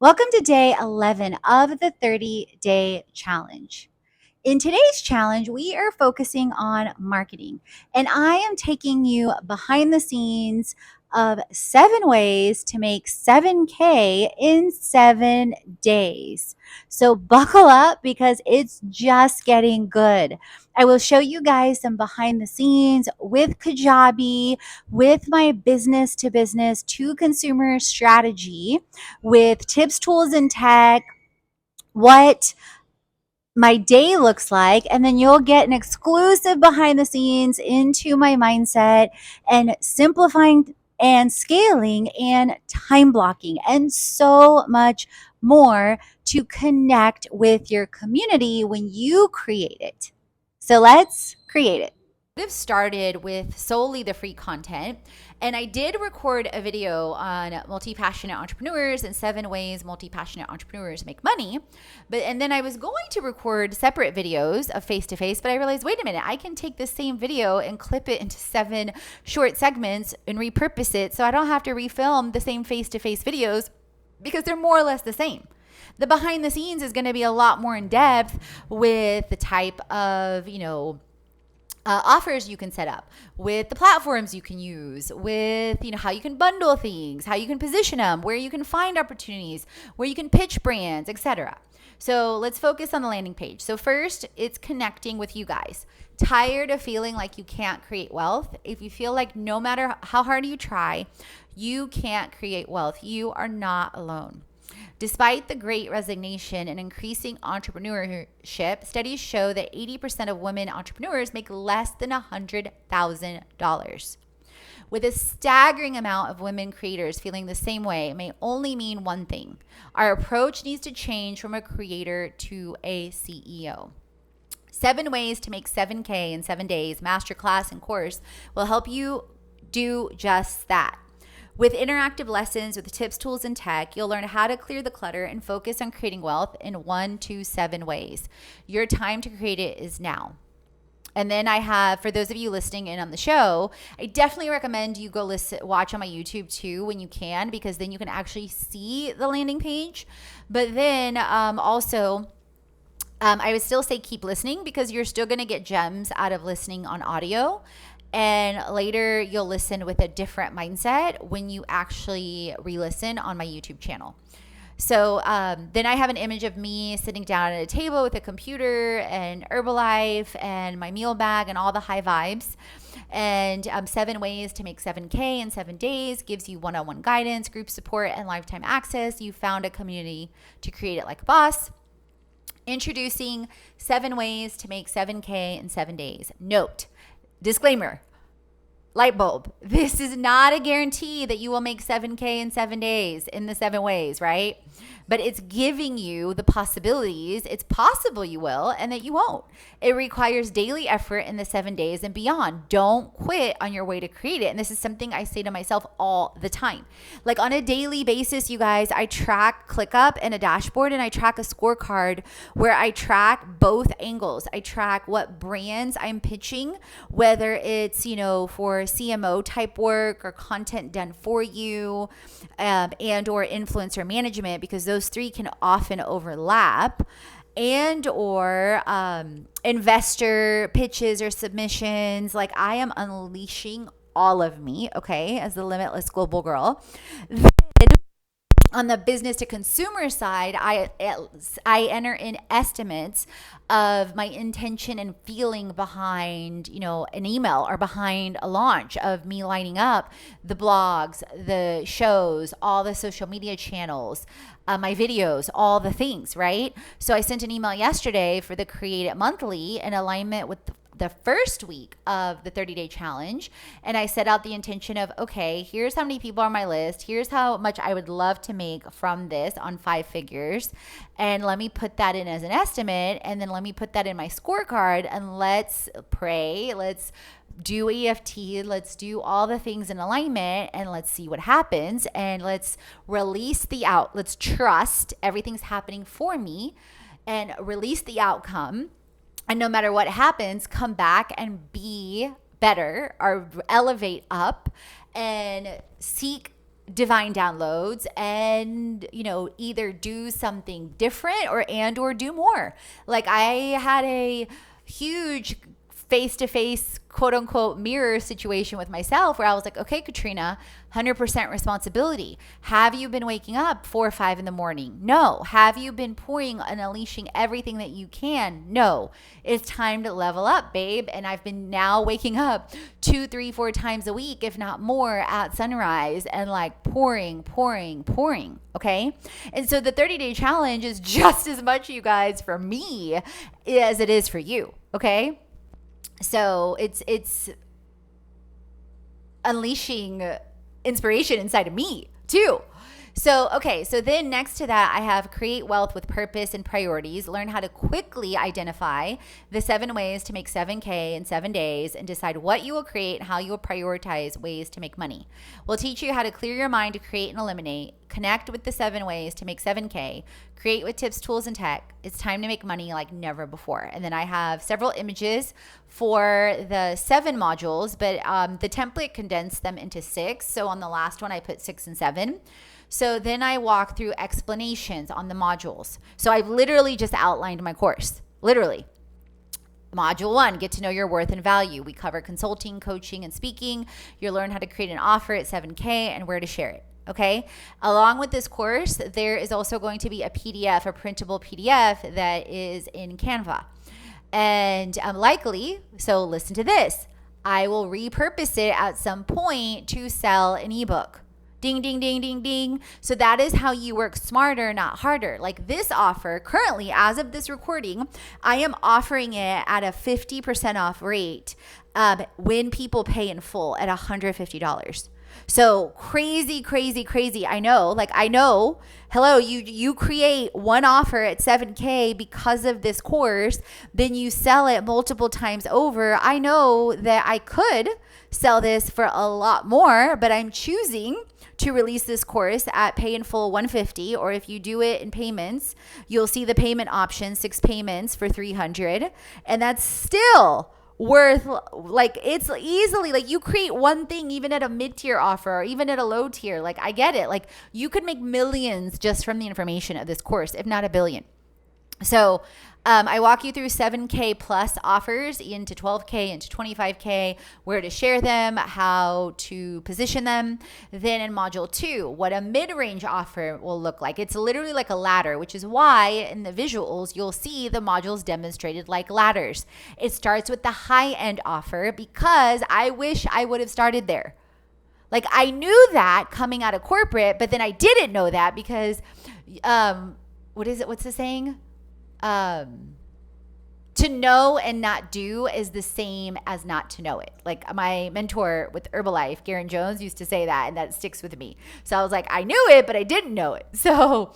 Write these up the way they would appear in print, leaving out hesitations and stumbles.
Welcome to day 11 of the 30-day challenge. In today's challenge, we are focusing on marketing, and I am taking you behind the scenes of 7 ways to make 7K in 7 days. So buckle up because it's just getting good. I will show you guys some behind the scenes with Kajabi, with my business to business to consumer strategy, with tips, tools, and tech, what my day looks like, and then you'll get an exclusive behind the scenes into my mindset and simplifying and scaling and time blocking and so much more to connect with your community when you create it. So let's create it. I've started with solely the free content, and I did record a video on multi-passionate entrepreneurs and 7 ways multi-passionate entrepreneurs make money. And then I was going to record separate videos of face-to-face, but I realized, wait a minute, I can take the same video and clip it into 7 short segments and repurpose it so I don't have to refilm the same face-to-face videos because they're more or less the same. The behind the scenes is going to be a lot more in depth with the type of, offers you can set up, with the platforms you can use, with how you can bundle things, how you can position them, where you can find opportunities, where you can pitch brands, etc. So let's focus on the landing page. So first, it's connecting with you guys. Tired of feeling like you can't create wealth? If you feel like no matter how hard you try, you can't create wealth, you are not alone. Despite the great resignation and increasing entrepreneurship, studies show that 80% of women entrepreneurs make less than $100,000. With a staggering amount of women creators feeling the same way, it may only mean one thing. Our approach needs to change from a creator to a CEO. 7 ways to make 7K in 7 days, masterclass and course will help you do just that. With interactive lessons with tips, tools, and tech, you'll learn how to clear the clutter and focus on creating wealth in 1 to 7 ways. Your time to create it is now. And then I have, for those of you listening in on the show, I definitely recommend you go watch on my YouTube too when you can, because then you can actually see the landing page. But then also, I would still say keep listening because you're still going to get gems out of listening on audio. And later you'll listen with a different mindset when you actually re-listen on my YouTube channel. So then I have an image of me sitting down at a table with a computer and Herbalife and my meal bag and all the high vibes. And 7 ways to make 7K in 7 days gives you one-on-one guidance, group support, and lifetime access. You found a community to create it like a boss. Introducing 7 ways to make 7K in 7 days. Note, disclaimer, light bulb. This is not a guarantee that you will make 7K in 7 days in the 7 ways, right? But it's giving you the possibilities. It's possible you will and that you won't. It requires daily effort in the 7 days and beyond. Don't quit on your way to create it. And this is something I say to myself all the time. Like on a daily basis, you guys, I track ClickUp and a dashboard, and I track a scorecard where I track both angles. I track what brands I'm pitching, whether it's, for CMO type work or content done for you, and or influencer management, because those 3 can often overlap, and or investor pitches or submissions. Like I am unleashing all of me, okay, as the limitless global girl. Then on the business to consumer side, I enter in estimates of my intention and feeling behind, an email or behind a launch, of me lining up the blogs, the shows, all the social media channels, my videos, all the things, right? So I sent an email yesterday for the Create It Monthly in alignment with the first week of the 30-day challenge. And I set out the intention of, okay, here's how many people are on my list. Here's how much I would love to make from this on 5 figures. And let me put that in as an estimate. And then let me put that in my scorecard, and let's pray. Let's do EFT. Let's do all the things in alignment, and let's see what happens. And let's release the out. Let's trust everything's happening for me and release the outcome. And no matter what happens, come back and be better or elevate up and seek divine downloads and, either do something different or do more. Like I had a huge face-to-face quote unquote mirror situation with myself where I was like, okay, Katrina, 100% responsibility. Have you been waking up 4 or 5 in the morning? No. Have you been pouring and unleashing everything that you can? No. It's time to level up, babe. And I've been now waking up 2, 3, 4 times a week, if not more, at sunrise and like pouring. Okay. And so the 30-day challenge is just as much, you guys, for me as it is for you. Okay. So it's unleashing inspiration inside of me too. So, okay. So then next to that, I have create wealth with purpose and priorities. Learn how to quickly identify the 7 ways to make 7K in 7 days and decide what you will create and how you will prioritize ways to make money. We'll teach you how to clear your mind to create and eliminate, connect with the 7 ways to make 7K, create with tips, tools, and tech. It's time to make money like never before. And then I have several images for the 7 modules, but the template condensed them into 6. So on the last one, I put 6 and 7. So then I walk through explanations on the modules. So I've literally just outlined my course, literally. Module 1, get to know your worth and value. We cover consulting, coaching, and speaking. You'll learn how to create an offer at 7K and where to share it. Okay. Along with this course, there is also going to be a PDF, a printable PDF that is in Canva. And likely, so listen to this, I will repurpose it at some point to sell an ebook. Ding, ding, ding, ding, ding. So that is how you work smarter, not harder. Like this offer, currently, as of this recording, I am offering it at a 50% off rate when people pay in full at $150. So crazy. I know, hello, you create one offer at 7K because of this course, then you sell it multiple times over. I know that I could sell this for a lot more, but I'm choosing to release this course at pay in full $150, or if you do it in payments, you'll see the payment option, 6 payments for $300, and that's still worth, like, it's easily, like, you create one thing even at a mid-tier offer or even at a low tier. Like, I get it. Like, you could make millions just from the information of this course, if not a billion. So I walk you through 7K plus offers into 12K, into 25K, where to share them, how to position them. Then in module 2, what a mid-range offer will look like. It's literally like a ladder, which is why in the visuals, you'll see the modules demonstrated like ladders. It starts with the high-end offer because I wish I would have started there. Like, I knew that coming out of corporate, but then I didn't know that because, what's the saying? To know and not do is the same as not to know it. Like my mentor with Herbalife, Garen Jones, used to say that, and that sticks with me. So I was like, I knew it, but I didn't know it. So,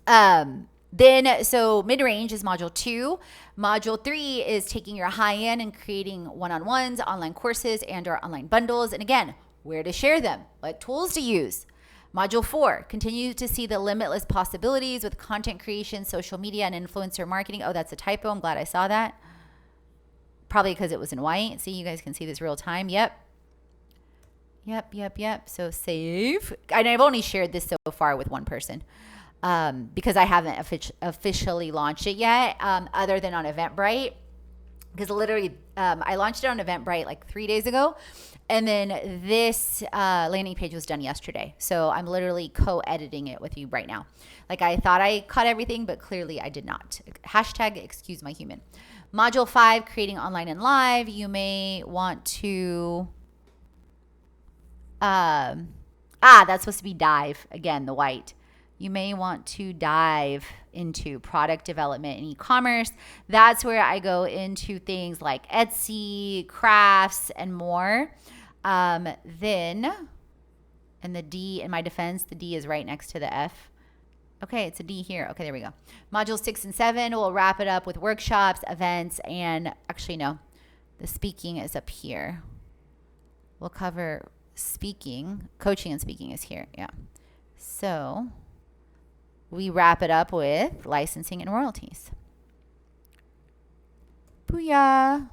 so mid-range is module 2. Module 3 is taking your high-end and creating one-on-ones, online courses, and/or online bundles. And again, where to share them, what tools to use. Module 4, continue to see the limitless possibilities with content creation, social media, and influencer marketing. Oh, that's a typo. I'm glad I saw that. Probably because it was in white. See, you guys can see this real time. Yep. So save. And I've only shared this so far with one person because I haven't officially launched it yet, other than on Eventbrite. Because literally, I launched it on Eventbrite like 3 days ago. And then this landing page was done yesterday. So I'm literally co-editing it with you right now. Like, I thought I caught everything, but clearly I did not. Hashtag excuse my human. Module 5, creating online and live. You may want to, that's supposed to be dive. Again, the white. You may want to dive into product development and e-commerce. That's where I go into things like Etsy, crafts, and more. Then, and the D in my defense, the D is right next to the F. Okay, it's a D here. Okay, there we go. Modules 6 and 7, we'll wrap it up with workshops, events, and actually, no, the speaking is up here. We'll cover speaking, coaching and speaking is here. Yeah. So we wrap it up with licensing and royalties. Booyah.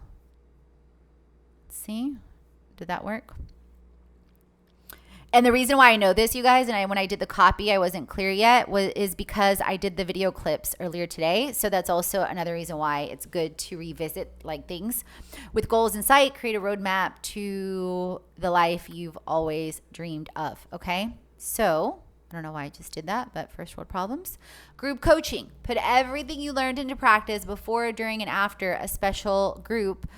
See? Did that work? And the reason why I know this, you guys, and when I did the copy, I wasn't clear yet, is because I did the video clips earlier today. So that's also another reason why it's good to revisit like things. With goals in sight, create a roadmap to the life you've always dreamed of. Okay. So I don't know why I just did that, but first world problems. Group coaching. Put everything you learned into practice before, during, and after a special group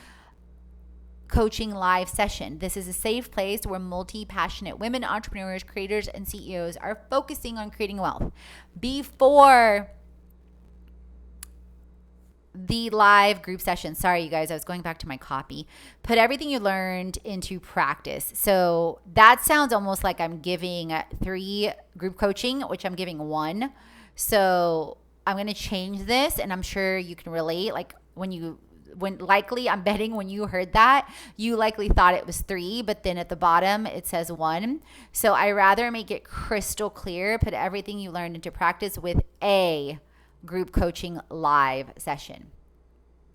coaching live session. This is a safe place where multi-passionate women, entrepreneurs, creators, and CEOs are focusing on creating wealth. Before the live group session, sorry you guys, I was going back to my copy. Put everything you learned into practice. So that sounds almost like I'm giving 3 group coaching, which I'm giving 1. So I'm going to change this, and I'm sure you can relate. Like I'm betting when you heard that, you likely thought it was 3, but then at the bottom it says 1. So I rather make it crystal clear, put everything you learned into practice with a group coaching live session.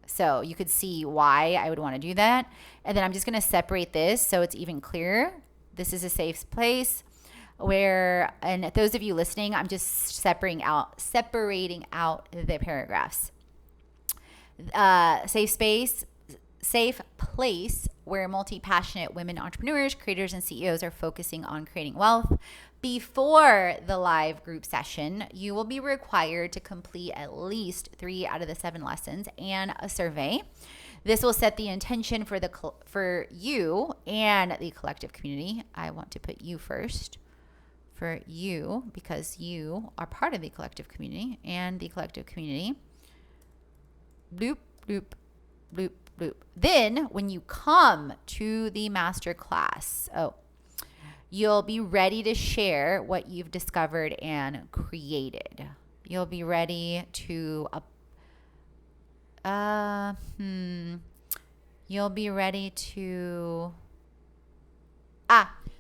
So you could see why I would want to do that. And then I'm just going to separate this so it's even clearer. This is a safe place where, and those of you listening, I'm just separating out the paragraphs. Safe space, safe place where multi-passionate women entrepreneurs, creators, and CEOs are focusing on creating wealth. Before the live group session, you will be required to complete at least 3 out of the 7 lessons and a survey. This will set the intention for you and the collective community. I want to put you first. For you, because you are part of the collective community, and the collective community bloop, bloop, bloop, bloop. Then when you come to the masterclass, you'll be ready to share what you've discovered and created. You'll be ready to, you'll be ready to,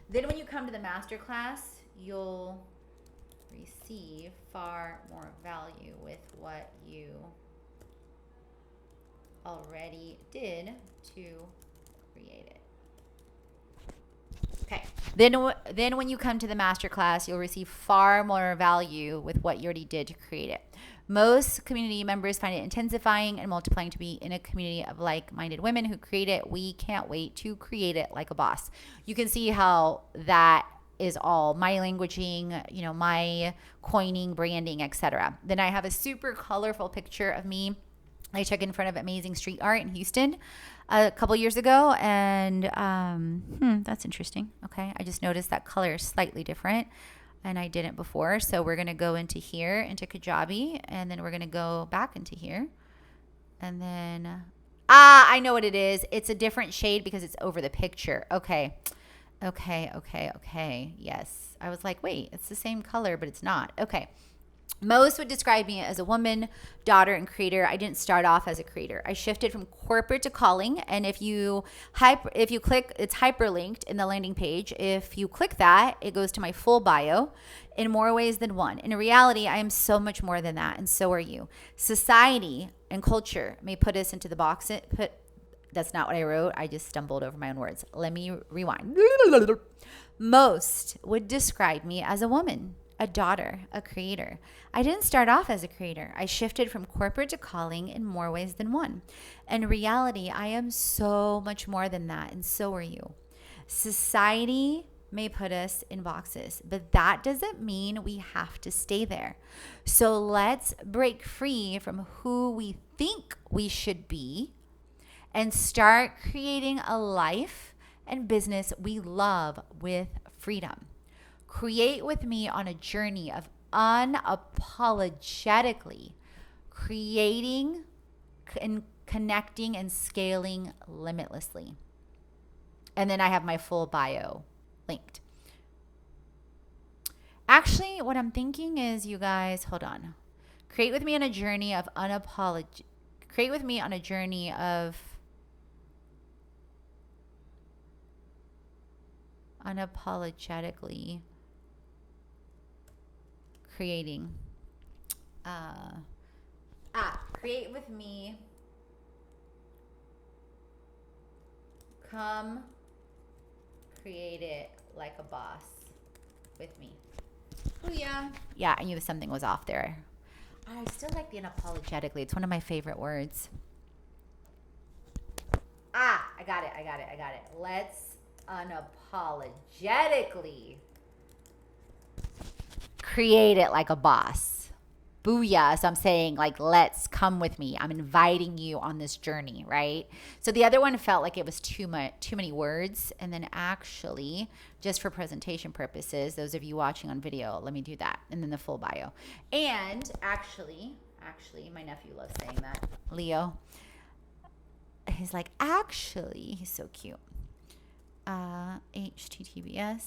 then when you come to the masterclass, you'll receive far more value with what you already did to create it. Okay. Then when you come to the masterclass, you'll receive far more value with what you already did to create it. Most community members find it intensifying and multiplying to be in a community of like-minded women who create it. We can't wait to create it like a boss. You can see how that is all my languaging, my coining, branding, etc. Then I have a super colorful picture of me I took in front of amazing street art in Houston a couple years ago, and that's interesting. Okay, I just noticed that color is slightly different, and I didn't before. So we're gonna go into here, into Kajabi, and then we're gonna go back into here, and then I know what it is. It's a different shade because it's over the picture. Okay. Yes, I was like, wait, it's the same color, but it's not. Okay. Most would describe me as a woman, daughter, and creator. I didn't start off as a creator. I shifted from corporate to calling. And if you click, it's hyperlinked in the landing page. If you click that, it goes to my full bio in more ways than one. In reality, I am so much more than that, and so are you. Society and culture may put us into the box. That's not what I wrote. I just stumbled over my own words. Let me rewind. Most would describe me as a woman, a daughter, a creator. I didn't start off as a creator. I shifted from corporate to calling in more ways than one. In reality, I am so much more than that, and so are you. Society may put us in boxes, but that doesn't mean we have to stay there. So let's break free from who we think we should be and start creating a life and business we love with freedom. Create with me on a journey of unapologetically creating and connecting and scaling limitlessly. And then I have my full bio linked. Actually, what I'm thinking is, you guys, hold on. Create with me on a journey of unapologetically creating. Create with me. Come create it like a boss. with me. Oh, yeah. Yeah, I knew something was off there. I still like the unapologetically. It's one of my favorite words. I got it. Let's unapologetically create it like a boss. Booyah. So I'm saying, like, let's come with me. I'm inviting you on this journey, right? So the other one felt like it was too many words. And then actually, just for presentation purposes, those of you watching on video, let me do that. And then the full bio. And actually, my nephew loves saying that. Leo. He's like, actually, he's so cute. HTTPS.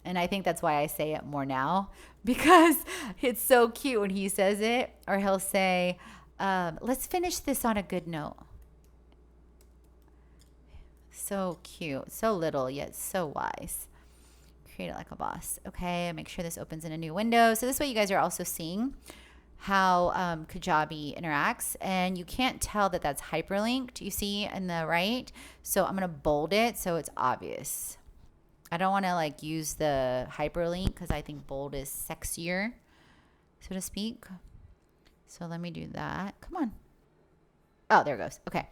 And I think that's why I say it more now, because it's so cute when he says it. Or he'll say, let's finish this on a good note. So cute. So little, yet so wise. Create it like a boss. Okay, make sure this opens in a new window. So this way you guys are also seeing how Kajabi interacts, and you can't tell that that's hyperlinked, you see in the right. So I'm going to bold it so it's obvious. I don't want to like use the hyperlink because I think bold is sexier, so to speak. So let me do that. Come on. Oh, there it goes. Okay.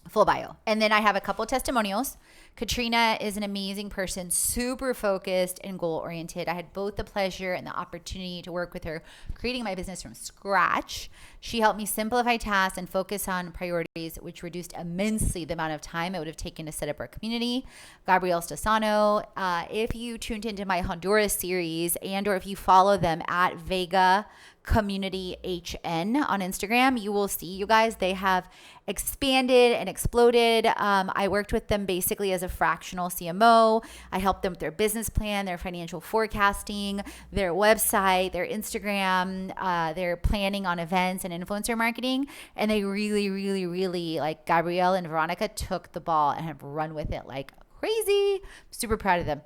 Full bio. And then I have a couple testimonials. Katrina is an amazing person, super focused and goal oriented. I had both the pleasure and the opportunity to work with her creating my business from scratch. She helped me simplify tasks and focus on priorities, which reduced immensely the amount of time it would have taken to set up our community. Gabrielle Stasano, if you tuned into my Honduras series and or if you follow them at Vega Community HN on Instagram, you will see, you guys, they have expanded and exploded. I worked with them basically as a fractional CMO. I helped them with their business plan, their financial forecasting, their website, their Instagram, their planning on events and influencer marketing. And they really, like Gabrielle and Veronica, took the ball and have run with it like crazy. Super proud of them.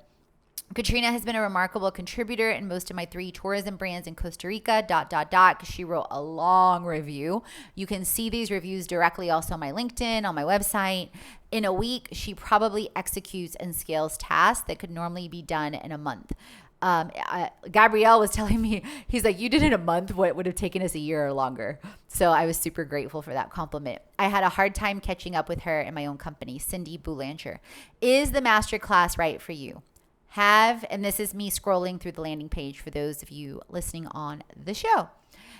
Katrina has been a remarkable contributor in most of my 3 tourism brands in Costa Rica, because she wrote a long review. You can see these reviews directly also on my LinkedIn, on my website. In a week, she probably executes and scales tasks that could normally be done in a month. Gabrielle was telling me, he's like, you did it in a month what would have taken us a year or longer. So I was super grateful for that compliment. I had a hard time catching up with her in my own company. Cindy Boulanger. Is the masterclass right for you? And this is me scrolling through the landing page for those of you listening on the show.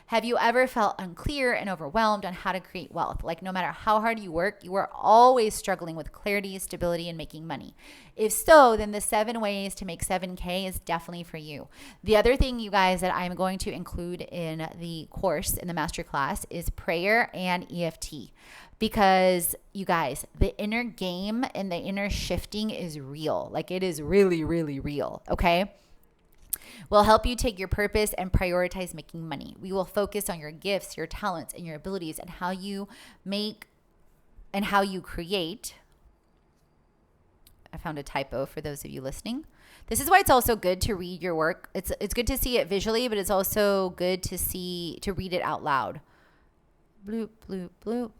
Have you ever felt unclear and overwhelmed on how to create wealth? Like no matter how hard you work, you are always struggling with clarity, stability, and making money. If so, then the 7 ways to make 7K is definitely for you. The other thing, you guys, that I'm going to include in the course, in the masterclass, is prayer and EFT. Because you guys, the inner game and the inner shifting is real. Like it is really real. Okay. We'll help you take your purpose and prioritize making money. We will focus on your gifts, your talents, and your abilities, and how you make and how you create. I found a typo for those of you listening. This is why it's also good to read your work. It's good to see it visually, but it's also good to read it out loud. Bloop, bloop, bloop.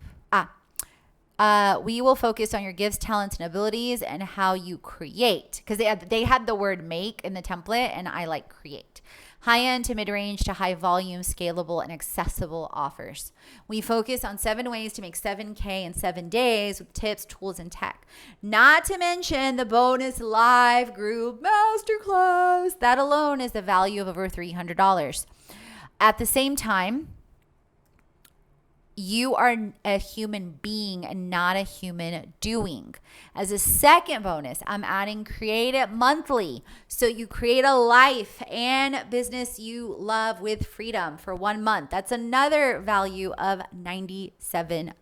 We will focus on your gifts, talents, and abilities and how you create. Because they had the word make in the template, and I like create. High-end to mid-range to high-volume, scalable, and accessible offers. We focus on 7 ways to make 7K in 7 days with tips, tools, and tech. Not to mention the bonus live group masterclass. That alone is the value of over $300. At the same time, you are a human being and not a human doing. As a second bonus, I'm adding Create It Monthly. So you create a life and business you love with freedom for 1 month. That's another value of $97.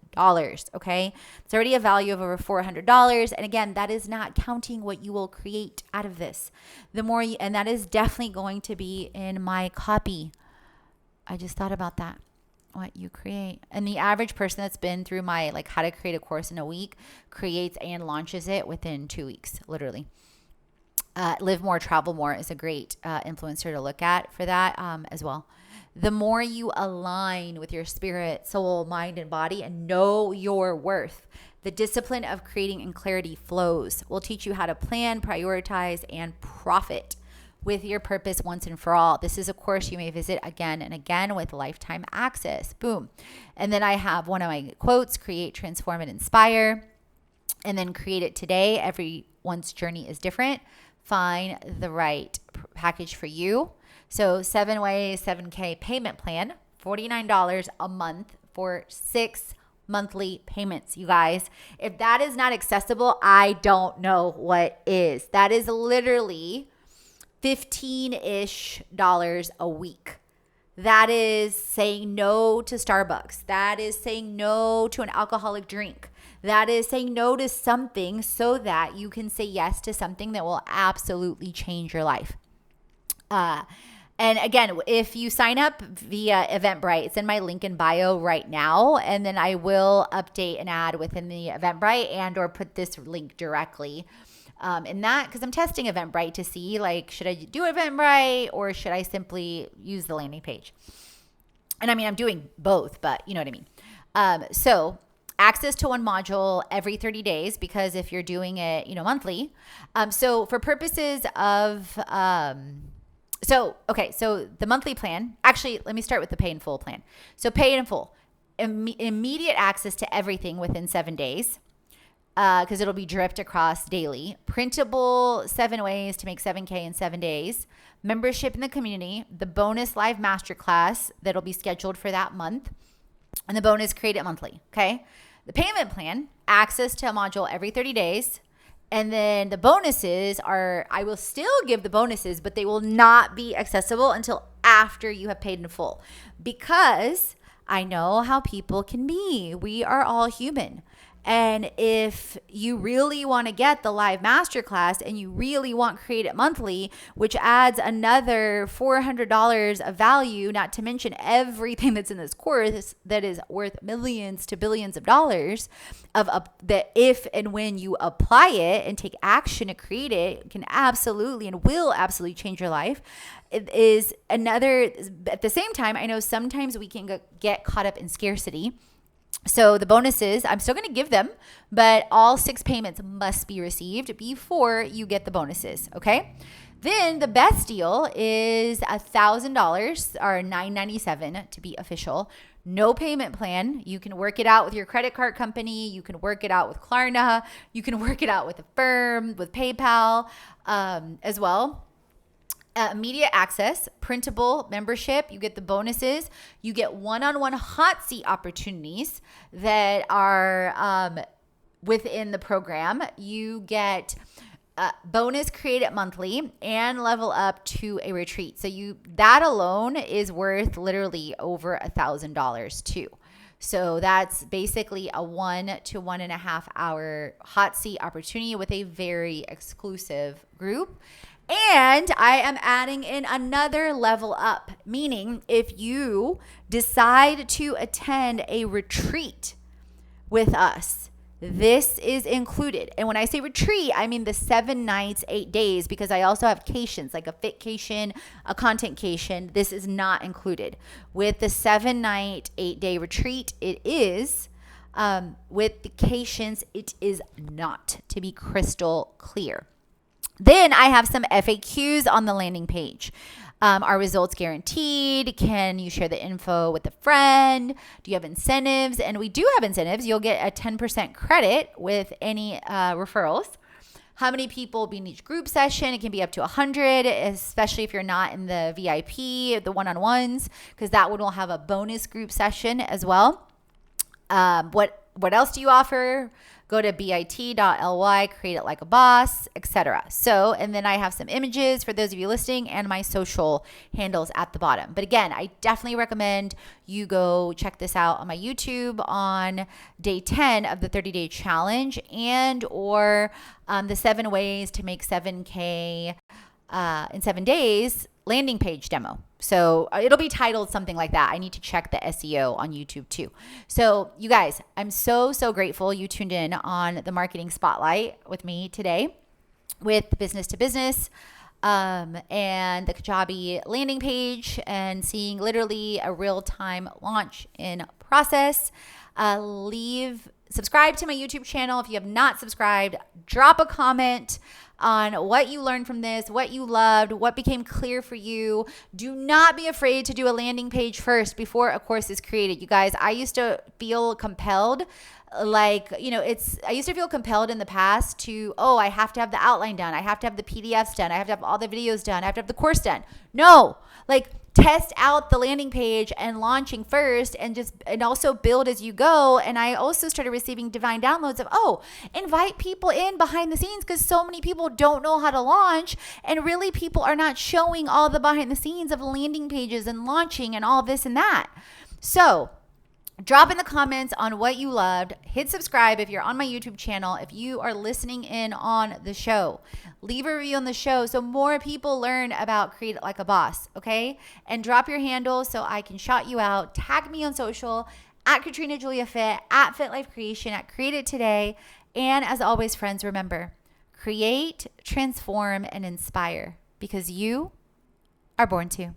Okay. It's already a value of over $400. And again, that is not counting what you will create out of this. And that is definitely going to be in my copy. I just thought about that. What you create. And the average person that's been through my like how to create a course in a week creates and launches it within 2 weeks, literally. Live More, Travel More is a great influencer to look at for that as well. The more you align with your spirit, soul, mind, and body and know your worth, the discipline of creating and clarity flows. We'll teach you how to plan, prioritize, and profit with your purpose once and for all. This is a course you may visit again and again with lifetime access. Boom. And then I have one of my quotes: create, transform, and inspire. And then create it today. Everyone's journey is different. Find the right package for you. So 7 ways, 7K payment plan, $49 a month for 6 monthly payments, you guys. If that is not accessible, I don't know what is. That is literally $15-ish a week. That is saying no to Starbucks. That is saying no to an alcoholic drink. That is saying no to something so that you can say yes to something that will absolutely change your life. And again, if you sign up via Eventbrite, it's in my link in bio right now. And then I will update an ad within the Eventbrite and or put this link directly in that, because I'm testing Eventbrite to see, like, should I do Eventbrite or should I simply use the landing page? And I mean, I'm doing both, but you know what I mean. So access to one module every 30 days, because if you're doing it, monthly. So for purposes of, so the monthly plan, actually, let me start with the pay in full plan. So pay in full, immediate access to everything within 7 days, because it'll be dripped across daily. Printable 7 ways to make 7K in 7 days. Membership in the community, the bonus live masterclass that'll be scheduled for that month, and the bonus create it monthly, okay? The payment plan, access to a module every 30 days. And then the bonuses are, I will still give the bonuses, but they will not be accessible until after you have paid in full, because I know how people can be. We are all human. And if you really want to get the live masterclass and you really want Create It Monthly, which adds another $400 of value, not to mention everything that's in this course that is worth millions to billions of dollars, that if and when you apply it and take action to create it, can absolutely and will absolutely change your life. It is another, at the same time, I know sometimes we can get caught up in scarcity. So the bonuses, I'm still going to give them, but all 6 payments must be received before you get the bonuses, okay? Then the best deal is $1,000 or $997 to be official. No payment plan. You can work it out with your credit card company. You can work it out with Klarna. You can work it out with Affirm, with PayPal as well. Immediate access, printable membership, you get the bonuses, you get one-on-one hot seat opportunities that are within the program. You get bonus Create It Monthly and level up to a retreat. So that alone is worth literally over $1,000 too. So that's basically a 1 to 1.5 hour hot seat opportunity with a very exclusive group. And I am adding in another level up, meaning if you decide to attend a retreat with us, this is included. And when I say retreat, I mean the 7 nights, 8 days, because I also have cations, like a fitcation, a contentcation. This is not included. With the 7-night, 8-day retreat, it is. With the cations, it is not, to be crystal clear. Then I have some FAQs on the landing page. Are results guaranteed? Can you share the info with a friend? Do you have incentives? And we do have incentives. You'll get a 10% credit with any referrals. How many people will be in each group session? It can be up to 100, especially if you're not in the VIP, the one-on-ones, because that one will have a bonus group session as well. What else do you offer? Go to bit.ly, create it like a boss, etc. So, and then I have some images for those of you listening and my social handles at the bottom. But again, I definitely recommend you go check this out on my YouTube on day 10 of the 30-day challenge and or the 7 ways to make 7K in 7 days landing page demo. So it'll be titled something like that. I need to check the SEO on YouTube too. So you guys, I'm so grateful you tuned in on the Marketing Spotlight with me today with Business to Business and the Kajabi landing page and seeing literally a real-time launch in process. Subscribe to my YouTube channel. If you have not subscribed, drop a comment. on what you learned from this, what you loved, what became clear for you. Do not be afraid to do a landing page first before a course is created. You guys, I used to feel compelled I used to feel compelled in the past to, I have to have the outline done. I have to have the PDFs done. I have to have all the videos done. I have to have the course done. No, test out the landing page and launching first and also build as you go. And I also started receiving divine downloads of, invite people in behind the scenes, because so many people don't know how to launch, and really people are not showing all the behind the scenes of landing pages and launching and all this and that. So drop in the comments on what you loved. Hit subscribe if you're on my YouTube channel. If you are listening in on the show, leave a review on the show so more people learn about Create It Like a Boss, okay? And drop your handle so I can shout you out. Tag me on social at Katrina Julia Fit, at Fit Life Creation, at Create It Today. And as always, friends, remember, create, transform, and inspire, because you are born to.